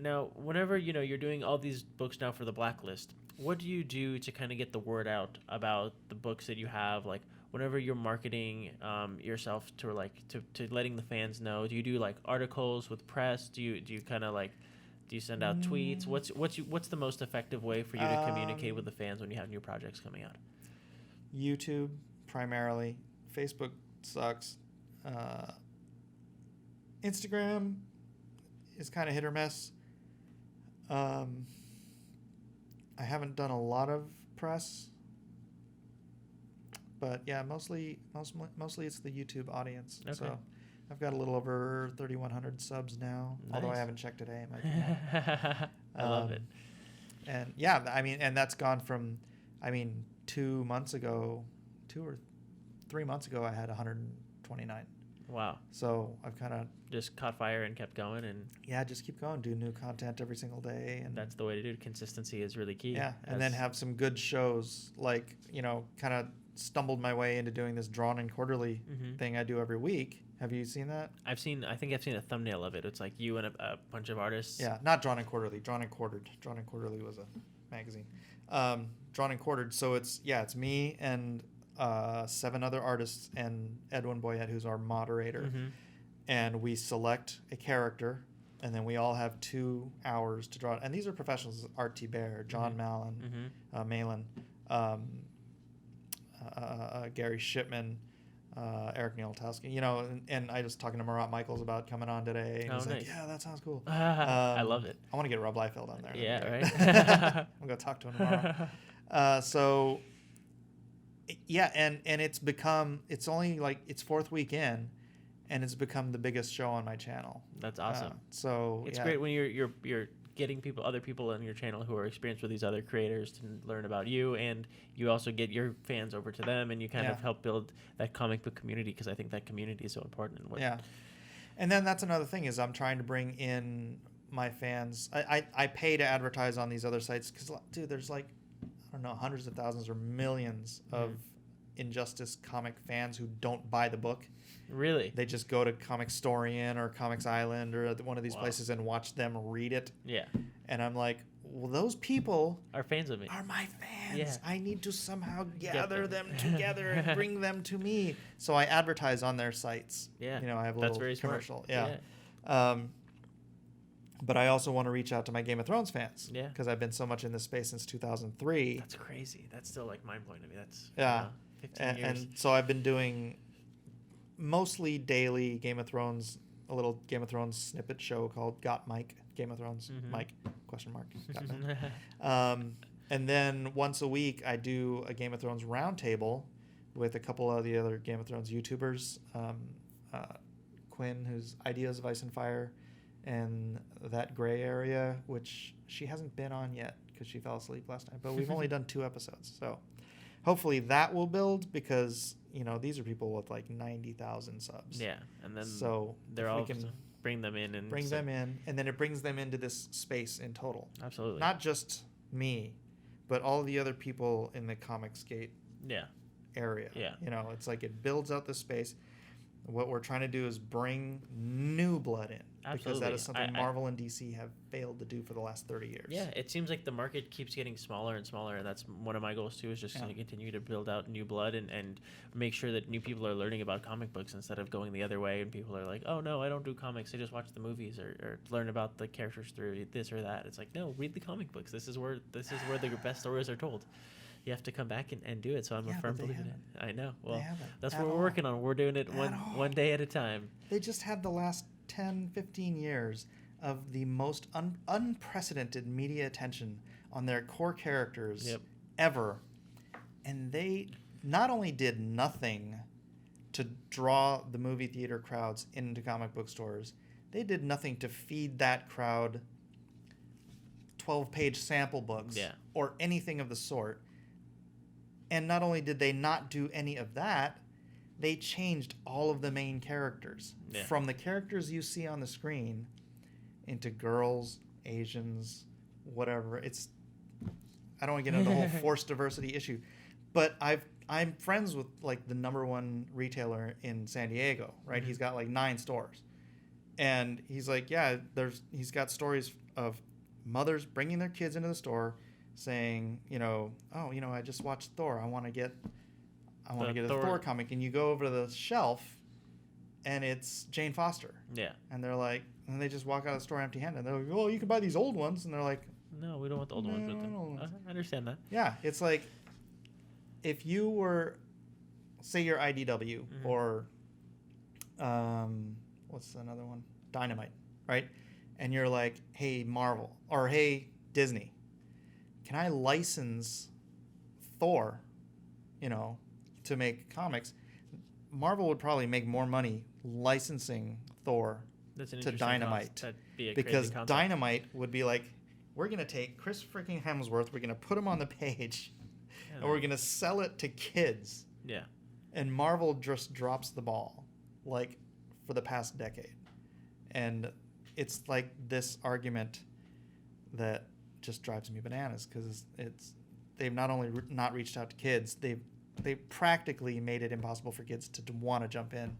Now, whenever you're doing all these books now for the Blacklist, what do you do to kind of get the word out about the books that you have? Like, whenever you're marketing yourself to to letting the fans know, do you do like articles with press? Do you kind of like do you send out tweets? What's the most effective way for you to communicate with the fans when you have new projects coming out? YouTube primarily. Facebook sucks. Instagram is kind of hit or miss. I haven't done a lot of press, but yeah, mostly it's the YouTube audience. Okay. So I've got a little over 3,100 subs now. Nice. Although I haven't checked today. It might be more. I love it. And yeah, I mean, and that's gone from, 2 months ago, 2 or 3 months ago, I had 129. Wow. So I've kind of just caught fire and kept going, and just keep going, do new content every single day, and that's the way to do it. Consistency is really key. Yeah, and then have some good shows, like, kind of stumbled my way into doing this Drawn and Quarterly thing I do every week. Have you seen that? I think I've seen a thumbnail of it. It's like you and a bunch of artists. Yeah, not Drawn and Quarterly, Drawn and Quartered. Drawn and Quarterly was a magazine. Drawn and Quartered. So it's me and 7 other artists and Edwin Boyette, who's our moderator. And we select a character, and then we all have 2 hours to draw it. And these are professionals: Art T. Bear, John Malin, Malin, Gary Shipman, Eric Nieltowski. And I was talking to Marat Michaels about coming on today. And he's like, yeah, that sounds cool. I love it. I want to get Rob Liefeld on there. Yeah, right? I'm going to talk to him tomorrow. Yeah, and it's only like its 4th week in, and it's become the biggest show on my channel. That's awesome. So it's great when you're getting other people on your channel who are experienced with these other creators to learn about you, and you also get your fans over to them, and you kind of help build that comic book community, because I think that community is so important. And then that's another thing is I'm trying to bring in my fans. I pay to advertise on these other sites because, dude, there's like, I don't know, hundreds of thousands or millions of Injustice comic fans who don't buy the book. Really? They just go to Comicstorian or Comics Island or one of these places and watch them read it. Yeah. And I'm like, well, those people are fans of me. Are my fans. Yeah. I need to somehow gather them together and bring them to me. So I advertise on their sites. Yeah. I have a little commercial. Smart. Yeah. But I also want to reach out to my Game of Thrones fans. Yeah. Because I've been so much in this space since 2003. That's crazy. That's still like mind blowing to me. That's 15 years. And so I've been doing mostly daily Game of Thrones, a little Game of Thrones snippet show called Got Mike, Game of Thrones, Mike, ? Got Mike. And then once a week I do a Game of Thrones roundtable with a couple of the other Game of Thrones YouTubers, Quinn, who's Ideas of Ice and Fire, and That Gray Area, which she hasn't been on yet because she fell asleep last night, but we've only done 2 episodes. So hopefully that will build, because these are people with like 90,000 subs. Yeah, and then so they're all can bring them in, and then it brings them into this space in total. Absolutely. Not just me, but all the other people in the Comicsgate area. Yeah. It's like it builds out the space. What we're trying to do is bring new blood in. Absolutely. Because that is something Marvel and DC have failed to do for the last 30 years. Yeah, it seems like the market keeps getting smaller and smaller, and that's one of my goals too, is just to continue to build out new blood and make sure that new people are learning about comic books instead of going the other way, and people are like, oh no, I don't do comics, I just watch the movies or learn about the characters through this or that. It's like, no, read the comic books. This is where the best stories are told. You have to come back and do it. So I'm a firm believer in it. I know. Well, that's what we're working on. We're doing it one day at a time. They just had the last 10, 15 years of the most unprecedented media attention on their core characters ever. And they not only did nothing to draw the movie theater crowds into comic book stores, they did nothing to feed that crowd 12-page sample books or anything of the sort. And not only did they not do any of that, they changed all of the main characters. From the characters you see on the screen into girls, Asians, whatever. I don't want to get into the whole forced diversity issue, but I'm friends with like the #1 retailer in San Diego, right? He's got like 9 stores. And he's like, yeah, he's got stories of mothers bringing their kids into the store saying, oh, I just watched Thor. I want to get a Thor comic. And you go over to the shelf and it's Jane Foster. Yeah. And they're like, and they just walk out of the store empty handed. And they're like, oh, you can buy these old ones. And they're like, no, we don't want the old ones with them. I understand that. Yeah. It's like, if you were, say you're IDW or, what's another one? Dynamite, right? And you're like, hey, Marvel, or hey, Disney, can I license Thor, to make comics? Marvel would probably make more money licensing Thor to Dynamite. Because Dynamite would be like, we're going to take Chris freaking Hemsworth, we're going to put him on the page, and we're going to sell it to kids. Yeah. And Marvel just drops the ball, like, for the past decade. And it's like this argument that just drives me bananas, because they've not only not reached out to kids, they practically made it impossible for kids to want to jump in.